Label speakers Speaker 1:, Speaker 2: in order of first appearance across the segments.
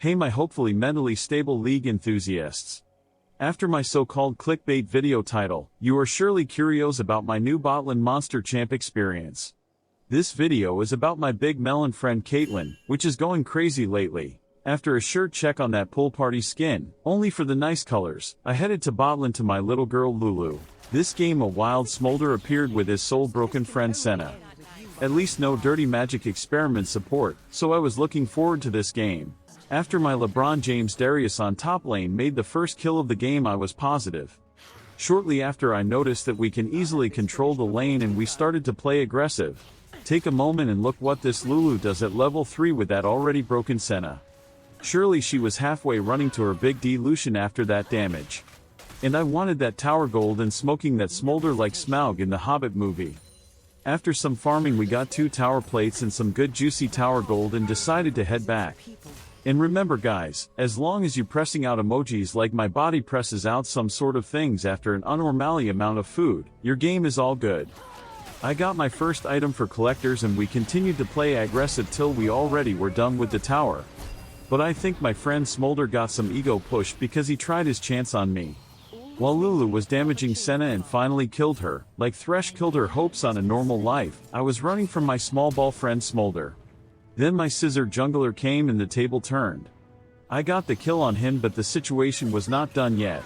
Speaker 1: Hey my hopefully mentally stable League enthusiasts. After my so-called clickbait video title, you are surely curious about my new Botlin Monster Champ experience. This video is about my big melon friend Caitlyn, which is going crazy lately. After a shirt check on that pool party skin, only for the nice colors, I headed to Botlin to my little girl Lulu. This game a wild smolder appeared with his soul-broken friend Senna. At least no dirty magic experiment support, so I was looking forward to this game. After my LeBron James Darius on top lane made the first kill of the game I was positive. Shortly after I noticed that we can easily control the lane and we started to play aggressive. Take a moment and look what this Lulu does at level 3 with that already broken Senna. Surely she was halfway running to her big dilution after that damage. And I wanted that tower gold and smoking that smolder like Smaug in the Hobbit movie. After some farming we got 2 tower plates and some good juicy tower gold and decided to head back. And remember guys, as long as you pressing out emojis like my body presses out some sort of things after an unnormally amount of food, your game is all good. I got my first item for collectors and we continued to play aggressive till we already were done with the tower. But I think my friend Smolder got some ego push because he tried his chance on me. While Lulu was damaging Senna and finally killed her, like Thresh killed her hopes on a normal life, I was running from my small ball friend Smolder. Then my scissor jungler came and the table turned. I got the kill on him but the situation was not done yet.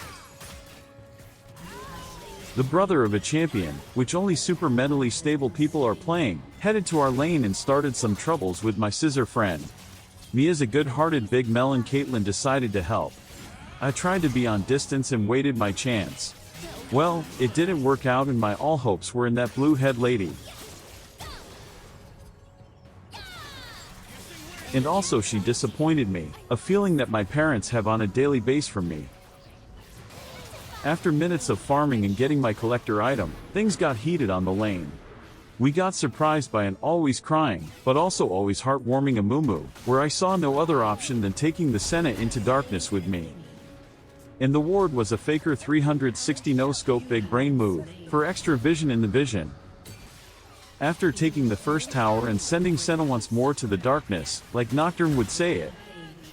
Speaker 1: The brother of a champion, which only super mentally stable people are playing, headed to our lane and started some troubles with my scissor friend. Me as a good-hearted big melon Caitlyn decided to help. I tried to be on distance and waited my chance. Well, it didn't work out and my all hopes were in that blue head lady. And also she disappointed me, a feeling that my parents have on a daily basis from me. After minutes of farming and getting my collector item, things got heated on the lane. We got surprised by an always crying, but also always heartwarming Amumu, where I saw no other option than taking the Senna into darkness with me. And the ward was a faker 360 no-scope big brain move, for extra vision in the vision. After taking the first tower and sending Senna once more to the darkness, like Nocturne would say it,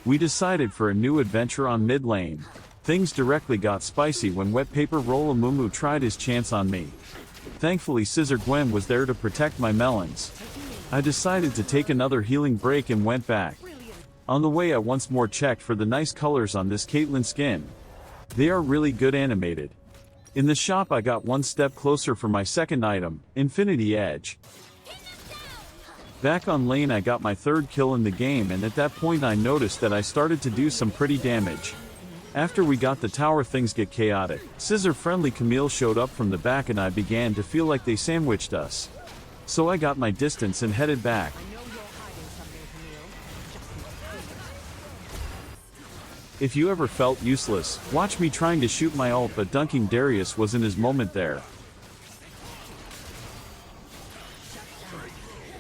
Speaker 1: we decided for a new adventure on mid lane. Things directly got spicy when Wet Paper Roll Amumu tried his chance on me. Thankfully Scissor Gwen was there to protect my melons. I decided to take another healing break and went back. On the way I once more checked for the nice colors on this Caitlyn skin. They are really good animated. In the shop I got one step closer for my second item, Infinity Edge. Back on lane I got my third kill in the game and at that point I noticed that I started to do some pretty damage. After we got the tower things get chaotic. Scissor friendly Camille showed up from the back and I began to feel like they sandwiched us. So I got my distance and headed back. If you ever felt useless, watch me trying to shoot my ult but dunking Darius was in his moment there.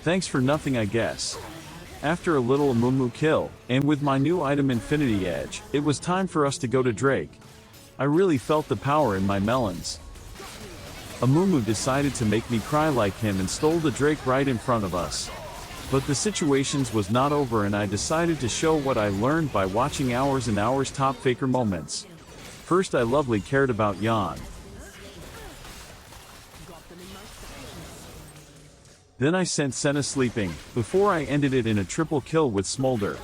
Speaker 1: Thanks for nothing I guess. After a little Amumu kill, and with my new item Infinity Edge, it was time for us to go to Drake. I really felt the power in my melons. Amumu decided to make me cry like him and stole the Drake right in front of us. But the situations was not over and I decided to show what I learned by watching hours and hours top faker moments. First I lovely cared about Yan. Then I sent Senna sleeping, before I ended it in a triple kill with Smolder.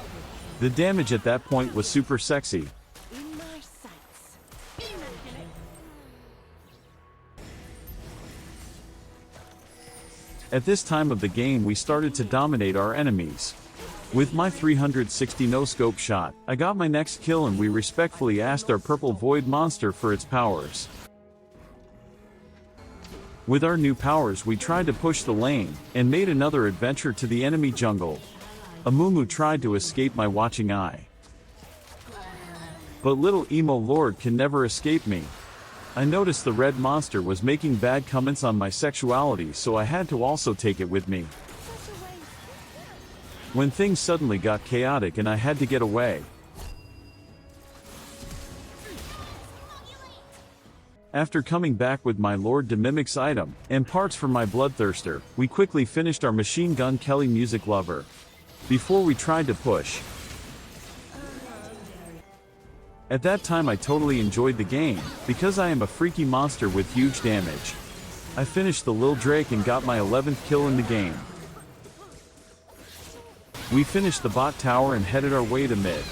Speaker 1: The damage at that point was super sexy. At this time of the game we started to dominate our enemies. With my 360 no-scope shot, I got my next kill and we respectfully asked our purple void monster for its powers. With our new powers we tried to push the lane, and made another adventure to the enemy jungle. Amumu tried to escape my watching eye. But little emo lord can never escape me. I noticed the red monster was making bad comments on my sexuality so I had to also take it with me. When things suddenly got chaotic and I had to get away. After coming back with my Lord de Mimic's item, and parts for my Bloodthirster, we quickly finished our machine gun Kelly music lover. Before we tried to push. At that time I totally enjoyed the game, because I am a freaky monster with huge damage. I finished the Lil Drake and got my 11th kill in the game. We finished the bot tower and headed our way to mid.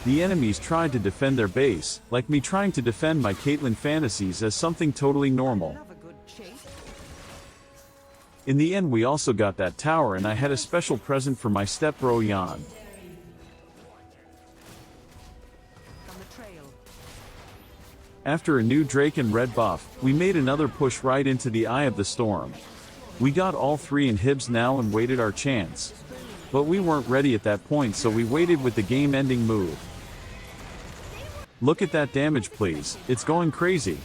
Speaker 1: The enemies tried to defend their base, like me trying to defend my Caitlyn fantasies as something totally normal. In the end we also got that tower and I had a special present for my stepbro Jan. After a new Drake and red buff, we made another push right into the eye of the storm. We got all 3 inhibs now and waited our chance. But we weren't ready at that point, so we waited with the game-ending move. Look at that damage please, it's going crazy.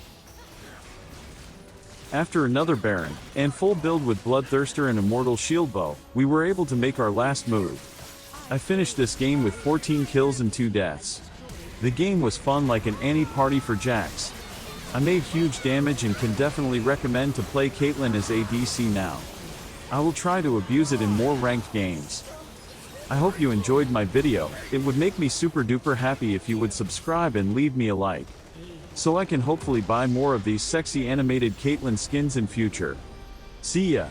Speaker 1: After another Baron, and full build with Bloodthirster and Immortal Shield Bow, we were able to make our last move. I finished this game with 14 kills and 2 deaths. The game was fun like an anti-party for Jax. I made huge damage and can definitely recommend to play Caitlyn as ADC now. I will try to abuse it in more ranked games. I hope you enjoyed my video. It would make me super duper happy if you would subscribe and leave me a like, so I can hopefully buy more of these sexy animated Caitlyn skins in future. See ya!